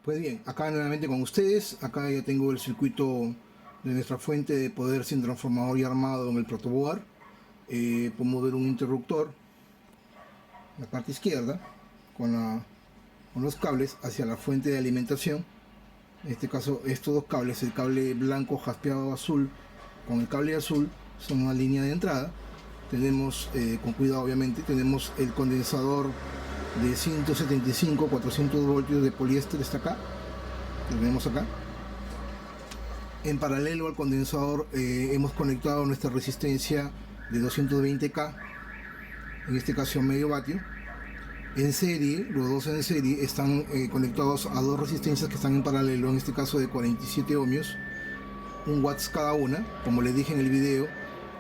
Pues bien, acá nuevamente con ustedes, acá ya tengo el circuito de nuestra fuente de poder sin transformador y armado en el protoboard. Podemos ver un interruptor en la parte izquierda con los cables hacia la fuente de alimentación. En este caso estos dos cables, el cable blanco jaspeado azul con el cable azul, son una línea de entrada. Tenemos, con cuidado obviamente, tenemos el condensador de 175-400 voltios de poliéster, está acá, que tenemos acá. En paralelo al condensador hemos conectado nuestra resistencia de 220K, en este caso medio vatio. En serie, los dos en serie están conectados a dos resistencias que están en paralelo, en este caso de 47 ohmios, 1 watts cada una. Como les dije en el video,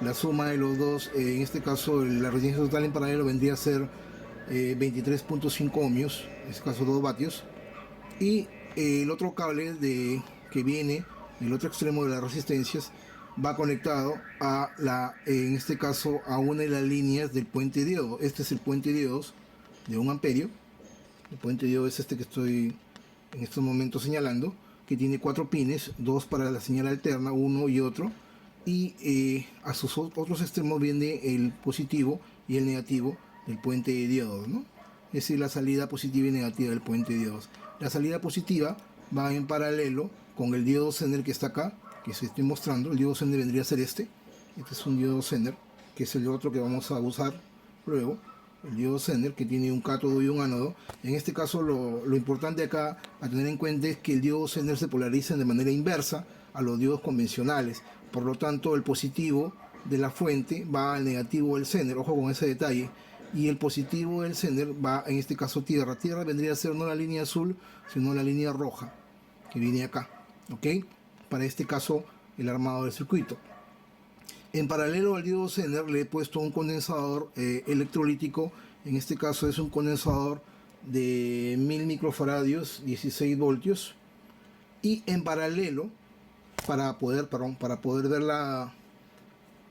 la suma de los dos, en este caso la resistencia total en paralelo vendría a ser 23.5 ohmios, en este caso 2 vatios. Y el otro cable que viene del otro extremo de las resistencias va conectado a en este caso a una de las líneas del puente diodo. Este es el puente diodos de 1 amperio. El puente diodo es este que estoy en estos momentos señalando, que tiene 4 pines, 2 para la señal alterna, uno y otro, y a sus otros extremos viene el positivo y el negativo del puente de diodos, ¿no? Es decir, la salida positiva y negativa del puente de diodos. La salida positiva va en paralelo con el diodo sender que está acá, que se estoy mostrando. El diodo sender vendría a ser este es un diodo sender, que es el otro que vamos a usar luego. El diodo sender, que tiene un cátodo y un ánodo. En este caso lo importante acá a tener en cuenta es que el diodo sender se polariza de manera inversa a los diodos convencionales. Por lo tanto, el positivo de la fuente va al negativo del sender. Ojo con ese detalle. Y el positivo del sender va, en este caso, tierra. Tierra vendría a ser no la línea azul, sino la línea roja, que viene acá, ¿ok? Para este caso, el armado del circuito. En paralelo al diodo sender le he puesto un condensador electrolítico. En este caso es un condensador de 1000 microfaradios, 16 voltios. Y en paralelo, para poder ver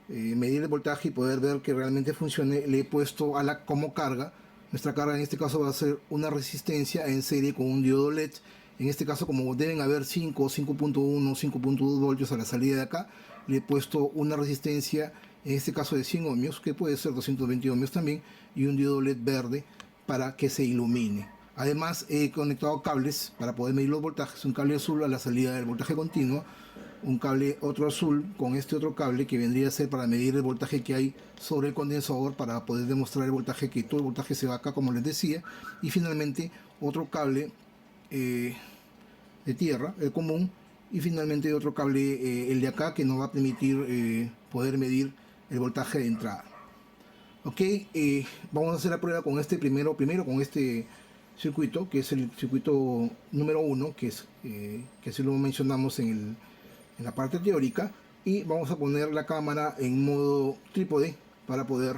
medir el voltaje y poder ver que realmente funcione, le he puesto como carga. Nuestra carga en este caso va a ser una resistencia en serie con un diodo LED. En este caso, como deben haber 5, 5.1, 5.2 voltios a la salida de acá, le he puesto una resistencia, en este caso de 100 ohmios, que puede ser 220 ohmios también, y un diodo LED verde para que se ilumine. Además, he conectado cables para poder medir los voltajes. Un cable azul a la salida del voltaje continuo, un cable otro azul con este otro cable que vendría a ser para medir el voltaje que hay sobre el condensador, para poder demostrar el voltaje, que todo el voltaje se va acá, como les decía. Y finalmente otro cable de tierra, el común, y finalmente otro cable, el de acá, que nos va a permitir poder medir el voltaje de entrada. Ok, vamos a hacer la prueba con este primero con este circuito, que es el circuito número 1, que así lo mencionamos en la parte teórica, y vamos a poner la cámara en modo trípode para poder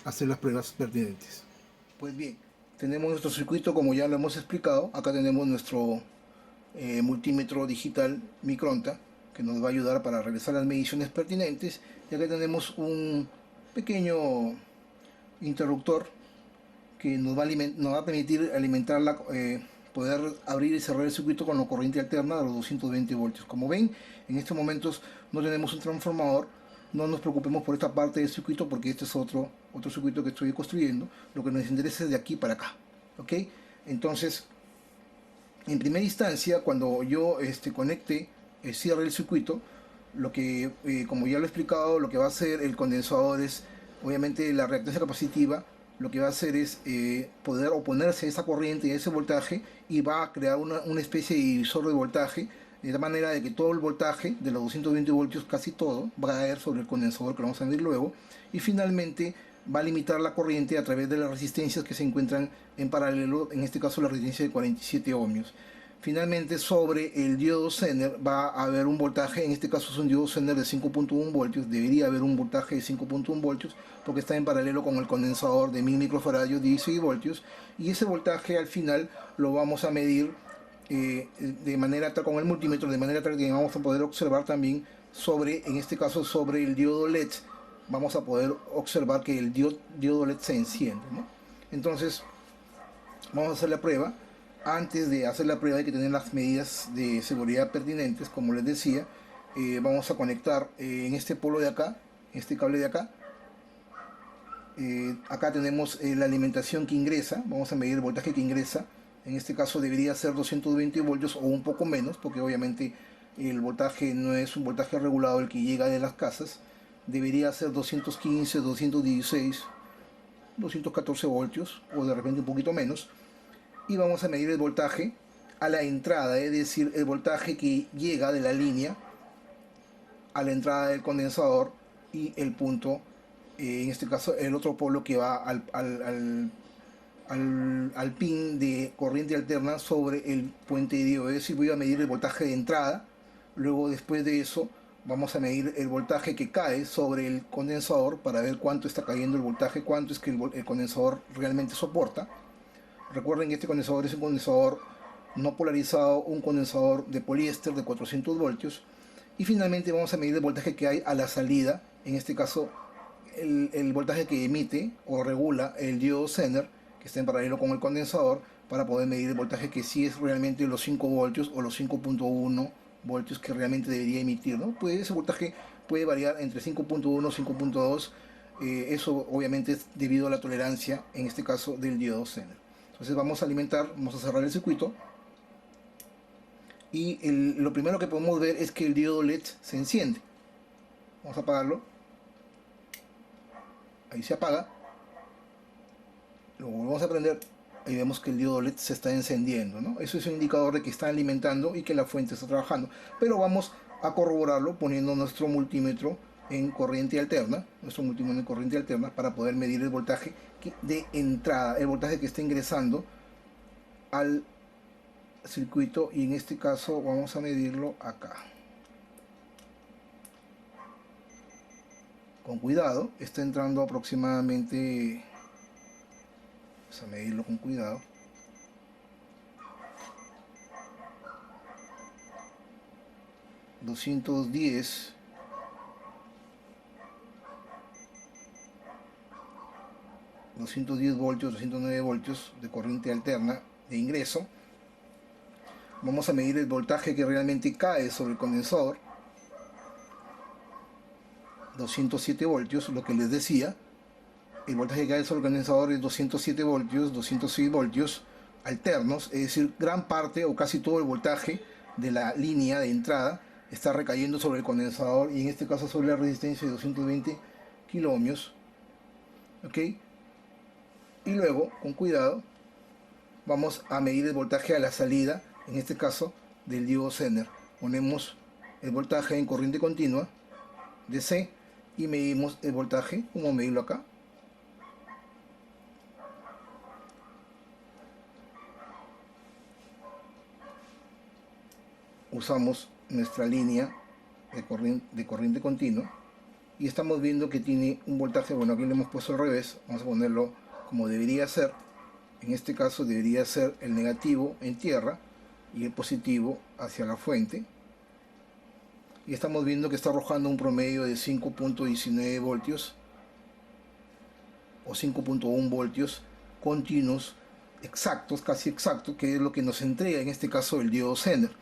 hacer las pruebas pertinentes. Pues bien, tenemos nuestro circuito como ya lo hemos explicado. Acá tenemos nuestro multímetro digital Micronta, que nos va a ayudar para realizar las mediciones pertinentes. Y acá tenemos un pequeño interruptor que nos va a permitir alimentar poder abrir y cerrar el circuito con la corriente alterna de los 220 voltios. Como ven, en estos momentos no tenemos un transformador. No nos preocupemos por esta parte del circuito, porque este es otro circuito que estoy construyendo. Lo que nos interesa es de aquí para acá, ¿ok? Entonces, en primera instancia, cuando yo conecte, cierre el circuito, como ya lo he explicado, lo que va a hacer el condensador es, obviamente, la reactancia capacitiva. Lo que va a hacer es poder oponerse a esa corriente y a ese voltaje, y va a crear una especie de divisor de voltaje, de tal manera de que todo el voltaje de los 220 voltios, casi todo, va a caer sobre el condensador, que lo vamos a medir luego, y finalmente va a limitar la corriente a través de las resistencias que se encuentran en paralelo, en este caso la resistencia de 47 ohmios. Finalmente, sobre el diodo sender va a haber un voltaje, en este caso es un diodo sender de 5.1 voltios, debería haber un voltaje de 5.1 voltios, porque está en paralelo con el condensador de 1000 microfaradios, 16 voltios, y ese voltaje al final lo vamos a medir de manera tal, con el multímetro, de manera tal que vamos a poder observar también en este caso sobre el diodo LED. Vamos a poder observar que el diodo LED se enciende, ¿no? Entonces, vamos a hacer la prueba. Antes de hacer la prueba hay que tener las medidas de seguridad pertinentes, como les decía. Vamos a conectar en este polo de acá, este cable de acá. Acá tenemos la alimentación que ingresa, vamos a medir el voltaje que ingresa. En este caso debería ser 220 voltios o un poco menos, porque obviamente el voltaje no es un voltaje regulado el que llega de las casas. Debería ser 215, 216, 214 voltios o de repente un poquito menos. Y vamos a medir el voltaje a la entrada, es decir, el voltaje que llega de la línea a la entrada del condensador y el punto, en este caso el otro polo que va al pin de corriente alterna sobre el puente de DIO. Es decir, voy a medir el voltaje de entrada, luego después de eso vamos a medir el voltaje que cae sobre el condensador para ver cuánto está cayendo el voltaje, cuánto es que el condensador realmente soporta. Recuerden que este condensador es un condensador no polarizado, un condensador de poliéster de 400 voltios. Y finalmente vamos a medir el voltaje que hay a la salida, en este caso el voltaje que emite o regula el diodo Zener, que está en paralelo con el condensador, para poder medir el voltaje que sí es realmente los 5 voltios o los 5.1 voltios que realmente debería emitir, ¿no? Pues ese voltaje puede variar entre 5.1 y 5.2. Eso obviamente es debido a la tolerancia, en este caso, del diodo Zener. Entonces vamos a alimentar, vamos a cerrar el circuito. Y lo primero que podemos ver es que el diodo LED se enciende. Vamos a apagarlo. Ahí se apaga. Lo volvemos a prender. Ahí vemos que el diodo LED se está encendiendo, ¿no? Eso es un indicador de que está alimentando y que la fuente está trabajando. Pero vamos a corroborarlo poniendo nuestro multímetro en corriente alterna. Nuestro multímetro en corriente alterna para poder medir el voltaje de entrada. El voltaje que está ingresando al circuito, y en este caso vamos a medirlo acá con cuidado. Está entrando aproximadamente, vamos a medirlo con cuidado, 210 voltios, 209 voltios de corriente alterna de ingreso. Vamos a medir el voltaje que realmente cae sobre el condensador, 207 voltios, lo que les decía. El voltaje que cae sobre el condensador es 207 voltios, 206 voltios alternos, es decir, gran parte o casi todo el voltaje de la línea de entrada está recayendo sobre el condensador, y en este caso sobre la resistencia de 220 kiloohmios. ¿Ok? Y luego, con cuidado, vamos a medir el voltaje a la salida, en este caso del diodo Zener. Ponemos el voltaje en corriente continua DC y medimos el voltaje, como medirlo acá. Usamos nuestra línea de corriente continua y estamos viendo que tiene un voltaje, bueno, aquí lo hemos puesto al revés, vamos a ponerlo como debería ser. En este caso debería ser el negativo en tierra y el positivo hacia la fuente. Y estamos viendo que está arrojando un promedio de 5.19 voltios o 5.1 voltios continuos, exactos, casi exactos, que es lo que nos entrega en este caso el diodo Zener.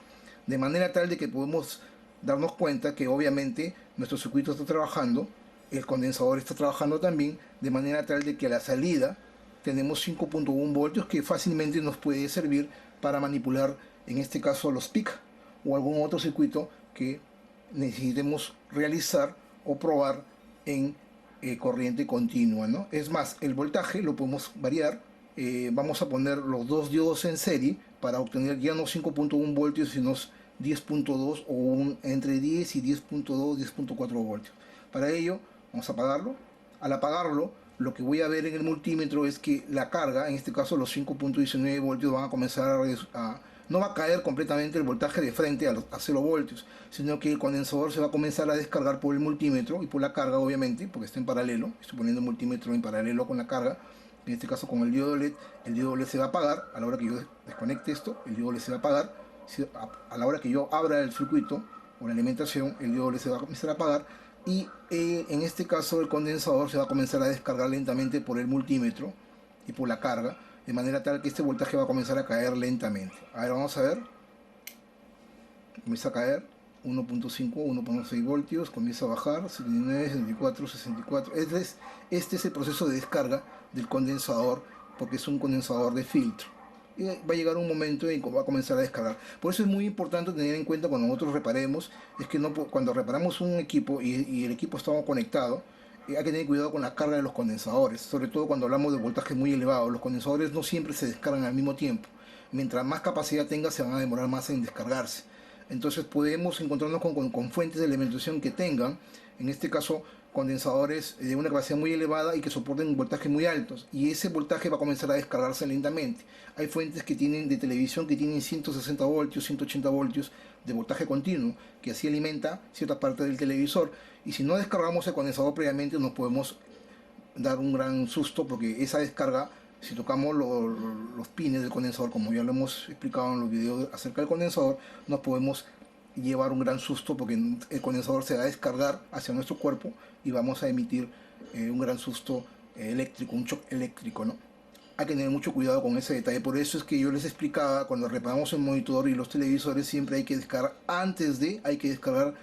De manera tal de que podemos darnos cuenta que obviamente nuestro circuito está trabajando, el condensador está trabajando también, de manera tal de que a la salida tenemos 5.1 voltios que fácilmente nos puede servir para manipular, en este caso, los PIC o algún otro circuito que necesitemos realizar o probar en corriente continua, ¿no? Es más, el voltaje lo podemos variar. Vamos a poner los dos diodos en serie para obtener ya no 5.1 voltios, sino 10.2 o entre 10 y 10.2, 10.4 voltios. Para ello, vamos a apagarlo. Al apagarlo, lo que voy a ver en el multímetro es que la carga, en este caso los 5.19 voltios, van a comenzar no va a caer completamente el voltaje de frente a 0 voltios, sino que el condensador se va a comenzar a descargar por el multímetro y por la carga, obviamente, porque está en paralelo. Estoy poniendo el multímetro en paralelo con la carga, en este caso con el diodo LED. El diodo LED se va a apagar a la hora que yo desconecte esto. El diodo LED se va a apagar a la hora que yo abra el circuito o la alimentación. El diodo LED se va a comenzar a apagar y en este caso el condensador se va a comenzar a descargar lentamente por el multímetro y por la carga. de manera tal que este voltaje va a comenzar a caer lentamente. A ver, vamos a ver. Comienza a caer 1.5, 1.6 voltios, comienza a bajar 79, 64, 64. Este es el proceso de descarga del condensador, porque es un condensador de filtro. Y va a llegar un momento en que va a comenzar a descargar. Por eso es muy importante tener en cuenta cuando nosotros reparemos, es que no, cuando reparamos un equipo y el equipo está conectado, hay que tener cuidado con la carga de los condensadores, sobre todo cuando hablamos de voltajes muy elevados. Los condensadores no siempre se descargan al mismo tiempo. Mientras más capacidad tenga, se van a demorar más en descargarse. Entonces podemos encontrarnos con fuentes de alimentación que tengan, en este caso, condensadores de una capacidad muy elevada y que soporten voltajes muy altos, y ese voltaje va a comenzar a descargarse lentamente. Hay fuentes que tienen de televisión que tienen 160 voltios, 180 voltios de voltaje continuo, que así alimenta cierta parte del televisor, y si no descargamos el condensador previamente nos podemos dar un gran susto, porque esa descarga, si tocamos los pines del condensador, como ya lo hemos explicado en los videos acerca del condensador, nos podemos llevar un gran susto, porque el condensador se va a descargar hacia nuestro cuerpo y vamos a emitir un gran susto eléctrico, un shock eléctrico, ¿no? Hay que tener mucho cuidado con ese detalle. Por eso es que yo les explicaba, cuando reparamos el monitor y los televisores, siempre hay que descargar hay que descargar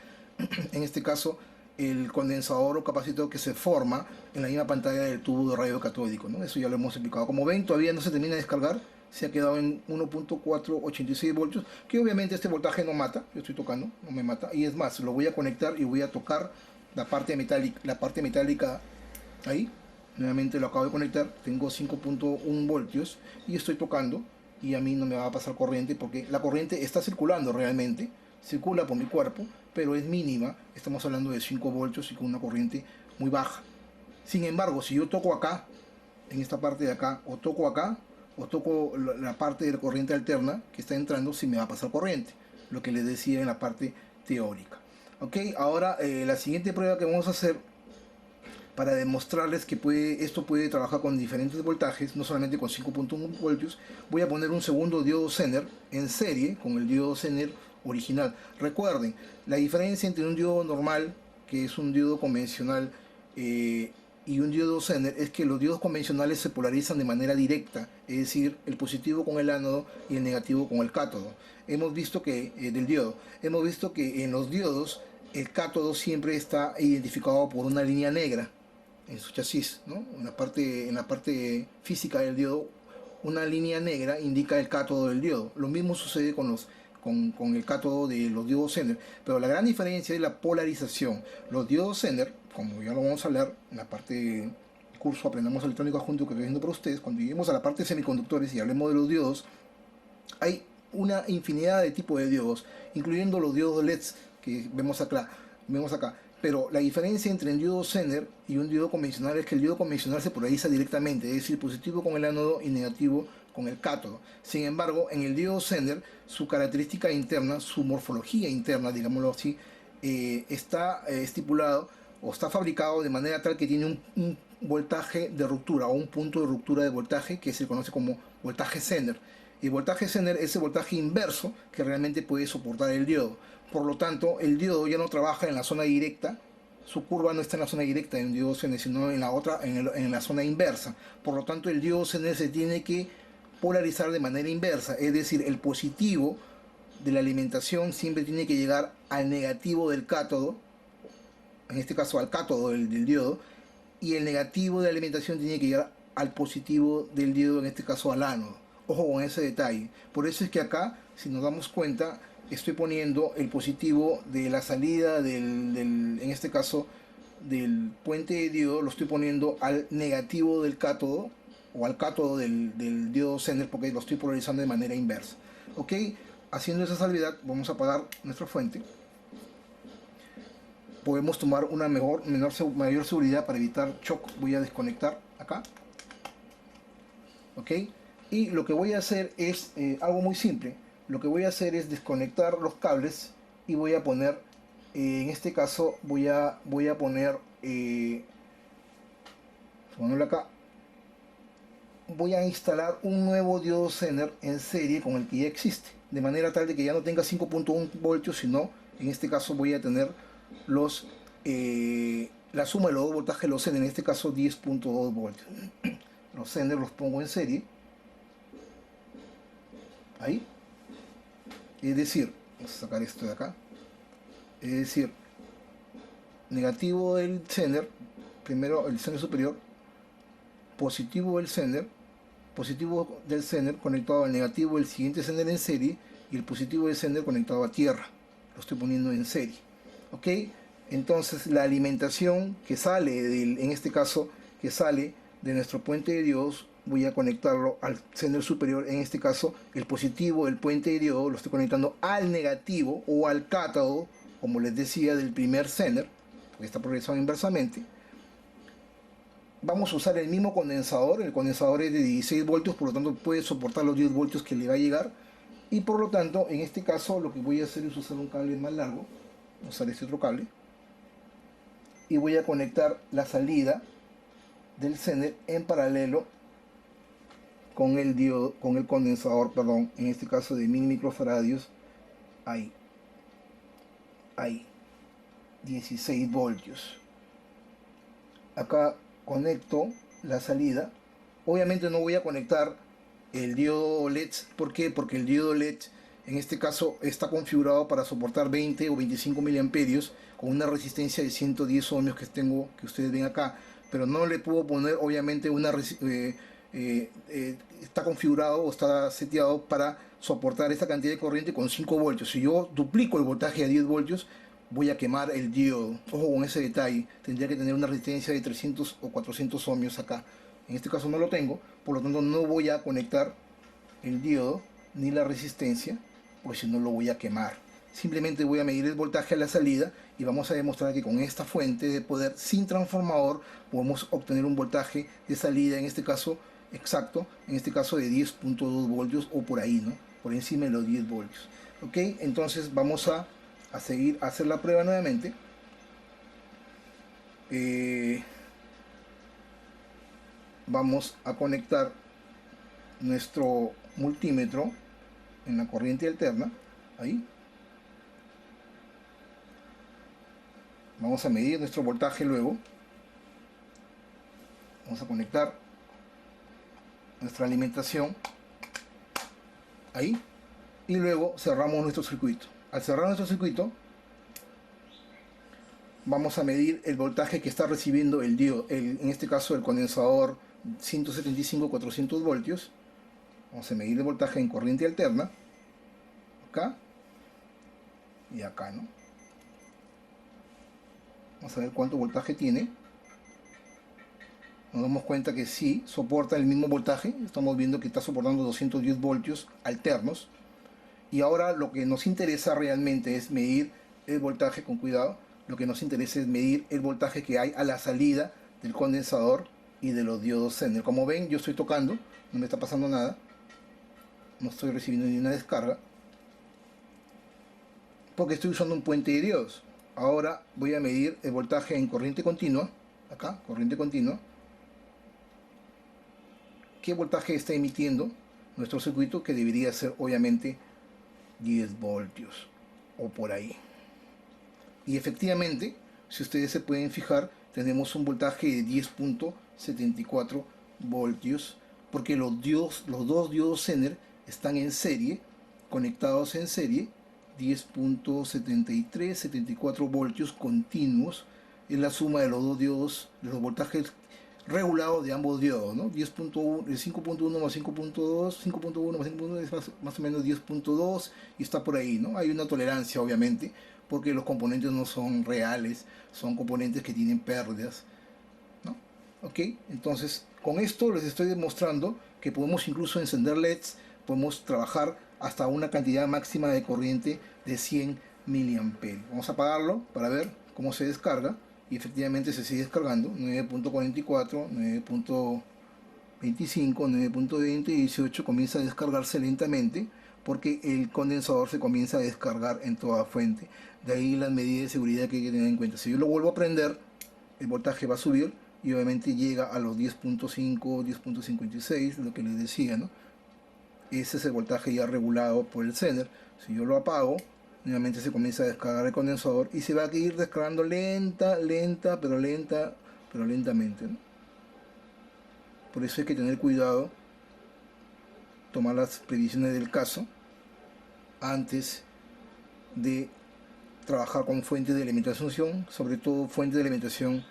en este caso el condensador o capacitor que se forma en la misma pantalla del tubo de radio catódico, ¿no? Eso ya lo hemos explicado. Como ven, todavía no se termina de descargar, se ha quedado en 1.486 voltios, que obviamente este voltaje no mata, yo estoy tocando, no me mata, y es más, lo voy a conectar y voy a tocar la parte metálica ahí. Nuevamente lo acabo de conectar, tengo 5.1 voltios y estoy tocando, y a mí no me va a pasar corriente porque la corriente está circulando realmente, circula por mi cuerpo, pero es mínima. Estamos hablando de 5 voltios y con una corriente muy baja. Sin embargo, si yo toco acá, en esta parte de acá, o toco acá, o toco la parte de la corriente alterna que está entrando, sí me va a pasar corriente, lo que les decía en la parte teórica. Ok, ahora la siguiente prueba que vamos a hacer para demostrarles que esto puede trabajar con diferentes voltajes, no solamente con 5.1 voltios, voy a poner un segundo diodo Zener en serie con el diodo Zener original. Recuerden, la diferencia entre un diodo normal, que es un diodo convencional, y un diodo Zener, es que los diodos convencionales se polarizan de manera directa, es decir, el positivo con el ánodo y el negativo con el cátodo. Hemos visto que, hemos visto que en los diodos el cátodo siempre está identificado por una línea negra en su chasis, ¿no? En la parte física del diodo, una línea negra indica el cátodo del diodo. Lo mismo sucede con el cátodo de los diodos Zener, pero la gran diferencia es la polarización. Los diodos Zener, como ya lo vamos a hablar en la parte del curso Aprendamos Electrónica Juntos que estoy viendo para ustedes, cuando lleguemos a la parte de semiconductores y hablemos de los diodos, hay una infinidad de tipos de diodos, incluyendo los diodos LEDs que vemos acá. Pero la diferencia entre un diodo Zener y un diodo convencional es que el diodo convencional se polariza directamente, es decir, positivo con el ánodo y negativo con el cátodo. Sin embargo, en el diodo Zener, su característica interna, su morfología interna, digámoslo así, está estipulado o está fabricado de manera tal que tiene un voltaje de ruptura o un punto de ruptura de voltaje que se conoce como voltaje Zener. El voltaje Zener es el voltaje inverso que realmente puede soportar el diodo. Por lo tanto, el diodo ya no trabaja en la zona directa, su curva no está en la zona directa en el diodo Zener, sino en la otra, en la zona inversa. Por lo tanto, el diodo Zener se tiene que polarizar de manera inversa, es decir, el positivo de la alimentación siempre tiene que llegar al negativo del cátodo, en este caso al cátodo del diodo, y el negativo de la alimentación tiene que llegar al positivo del diodo, en este caso al ánodo. Ojo con ese detalle. Por eso es que acá, si nos damos cuenta, estoy poniendo el positivo de la salida en este caso del puente de diodo, lo estoy poniendo al negativo del cátodo o al cátodo del diodo Zener, porque lo estoy polarizando de manera inversa. Ok, haciendo esa salvedad, vamos a apagar nuestra fuente. Podemos tomar una mayor seguridad para evitar shock. Voy a desconectar acá. Ok, y lo que voy a hacer es algo muy simple. Lo que voy a hacer es desconectar los cables y voy a poner, en este caso voy a poner, ponerlo acá, voy a instalar un nuevo diodo Zener en serie con el que ya existe, de manera tal de que ya no tenga 5.1 voltios, sino en este caso voy a tener la suma de los dos voltajes de los Zener, en este caso 10.2 voltios. Los Zener los pongo en serie ahí. Es decir, vamos a sacar esto de acá. Es decir, negativo del sender, primero el sender superior, positivo del sender conectado al negativo del siguiente sender en serie y el positivo del sender conectado a tierra. Lo estoy poniendo en serie. ¿Ok? Entonces la alimentación que sale, en este caso, que sale de nuestro puente de diodos, voy a conectarlo al sender superior. En este caso, el positivo del puente de diodo lo estoy conectando al negativo o al cátodo, como les decía, del primer sender, porque está progresando inversamente. Vamos a usar el mismo condensador. El condensador es de 16 voltios, por lo tanto puede soportar los 10 voltios que le va a llegar. Y por lo tanto, en este caso, lo que voy a hacer es usar un cable más largo. Voy a usar este otro cable. Y voy a conectar la salida del sender en paralelo con el diodo, con el condensador, perdón, en este caso de 1000 microfaradios. Ahí. 16 voltios. Acá conecto la salida. Obviamente no voy a conectar el diodo LED. ¿Por qué? Porque el diodo LED en este caso está configurado para soportar 20 o 25 miliamperios con una resistencia de 110 ohmios que tengo, que ustedes ven acá, pero no le puedo poner obviamente una está configurado o está seteado para soportar esta cantidad de corriente con 5 voltios. Si yo duplico el voltaje a 10 voltios, voy a quemar el diodo. Ojo con ese detalle, tendría que tener una resistencia de 300 o 400 ohmios acá. En este caso no lo tengo, por lo tanto no voy a conectar el diodo ni la resistencia, porque si no lo voy a quemar. Simplemente voy a medir el voltaje a la salida y vamos a demostrar que con esta fuente de poder sin transformador podemos obtener un voltaje de salida, en este caso exacto, en este caso de 10.2 voltios o por ahí, ¿no? Por encima de los 10 voltios. ¿Ok? Entonces vamos a seguir a hacer la prueba nuevamente. Vamos a conectar nuestro multímetro en la corriente alterna, ahí. Vamos a medir nuestro voltaje luego. Vamos a conectar nuestra alimentación ahí. Y luego cerramos nuestro circuito. Al cerrar nuestro circuito, vamos a medir el voltaje que está recibiendo el diodo, en este caso el condensador 175-400 voltios. Vamos a medir el voltaje en corriente alterna, acá y acá, ¿no? Vamos a ver cuánto voltaje tiene. Nos damos cuenta que sí, soporta el mismo voltaje. Estamos viendo que está soportando 210 voltios alternos. Y ahora lo que nos interesa realmente es medir el voltaje, con cuidado. Lo que nos interesa es medir el voltaje que hay a la salida del condensador y de los diodos Zener. Como ven, yo estoy tocando, no me está pasando nada. No estoy recibiendo ni una descarga, porque estoy usando un puente de diodos. Ahora voy a medir el voltaje en corriente continua, acá, corriente continua. ¿Qué voltaje está emitiendo nuestro circuito? Que debería ser obviamente 10 voltios o por ahí. Y efectivamente, si ustedes se pueden fijar, tenemos un voltaje de 10.74 voltios, porque los dos diodos Zener están en serie, conectados en serie, 10.73-74 voltios continuos. Es la suma de los dos diodos, de los voltajes regulados de ambos diodos, ¿no? 10.1, 5.1 más 5.2, 5.1 más 5.2 es más o menos 10.2 y está por ahí, ¿no? Hay una tolerancia, obviamente, porque los componentes no son reales, son componentes que tienen pérdidas, ¿no? ¿Ok? Entonces, con esto les estoy demostrando que podemos incluso encender LEDs, podemos trabajar hasta una cantidad máxima de corriente de 100 miliamperios. Vamos a apagarlo para ver cómo se descarga. Y efectivamente se sigue descargando, 9.44, 9.25, 9.20 y 18 comienza a descargarse lentamente porque el condensador se comienza a descargar en toda fuente. De ahí las medidas de seguridad que hay que tener en cuenta. Si yo lo vuelvo a prender, el voltaje va a subir y obviamente llega a los 10.5, 10.56, lo que les decía, ¿no? Ese es el voltaje ya regulado por el Zener. Si yo lo apago, nuevamente se comienza a descargar el condensador y se va a ir descargando pero lentamente, ¿no? Por eso hay que tener cuidado, tomar las previsiones del caso antes de trabajar con fuentes de alimentación, sobre todo fuentes de alimentación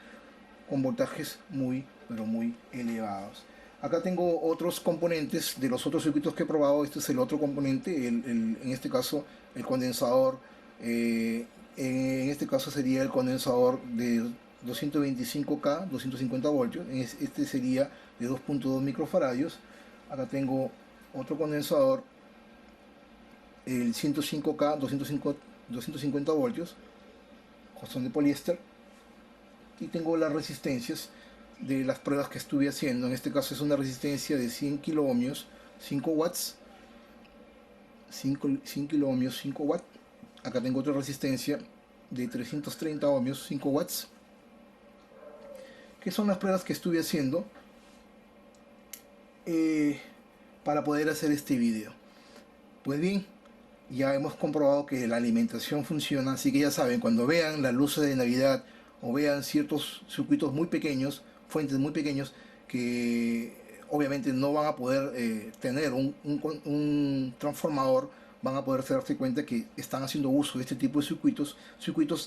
con voltajes muy, pero muy elevados. Acá tengo otros componentes de los otros circuitos que he probado. Este es el otro componente, en este caso el condensador. En este caso sería el condensador de 225K, 250 voltios. Este sería de 2.2 microfaradios. Acá tengo otro condensador, el 105K, 250 voltios, son de poliéster. Y tengo las resistencias de las pruebas que estuve haciendo. En este caso es una resistencia de 100 kiloohmios, 5 watts. 100 kiloohmios, 5 watts. Acá tengo otra resistencia de 330 ohmios, 5 watts. Que son las pruebas que estuve haciendo para poder hacer este video. Pues bien, ya hemos comprobado que la alimentación funciona, así que ya saben, cuando vean las luces de Navidad o vean ciertos circuitos muy pequeños, fuentes muy pequeños, que obviamente no van a poder tener un transformador, van a poder darse cuenta que están haciendo uso de este tipo de circuitos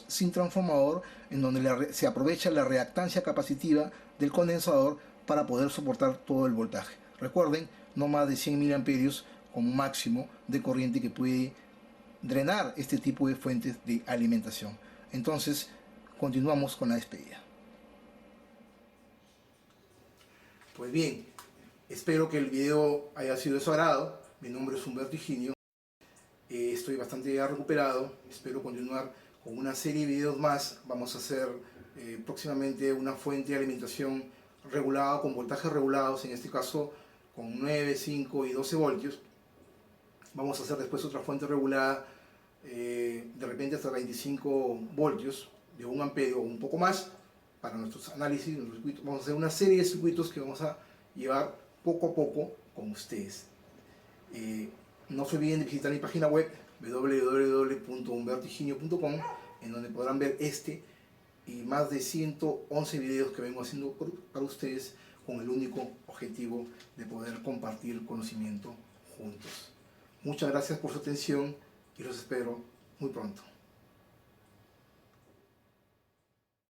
sin transformador, en donde se aprovecha la reactancia capacitiva del condensador para poder soportar todo el voltaje. Recuerden, no más de 100 miliamperios como máximo de corriente que puede drenar este tipo de fuentes de alimentación. Entonces, continuamos con la despedida. Pues bien, espero que el video haya sido de su agrado. Mi nombre es Humberto Higinio. Estoy bastante ya recuperado. Espero continuar con una serie de videos más. Vamos a hacer próximamente una fuente de alimentación regulada, con voltajes regulados, en este caso con 9, 5 y 12 voltios. Vamos a hacer después otra fuente regulada, de repente hasta 25 voltios, de 1 amperio o un poco más, para nuestros análisis. Vamos a hacer una serie de circuitos que vamos a llevar poco a poco con ustedes. No se olviden de visitar mi página web www.humbertohiginio.com, en donde podrán ver este y más de 111 videos que vengo haciendo para ustedes, con el único objetivo de poder compartir conocimiento juntos. Muchas gracias por su atención y los espero muy pronto.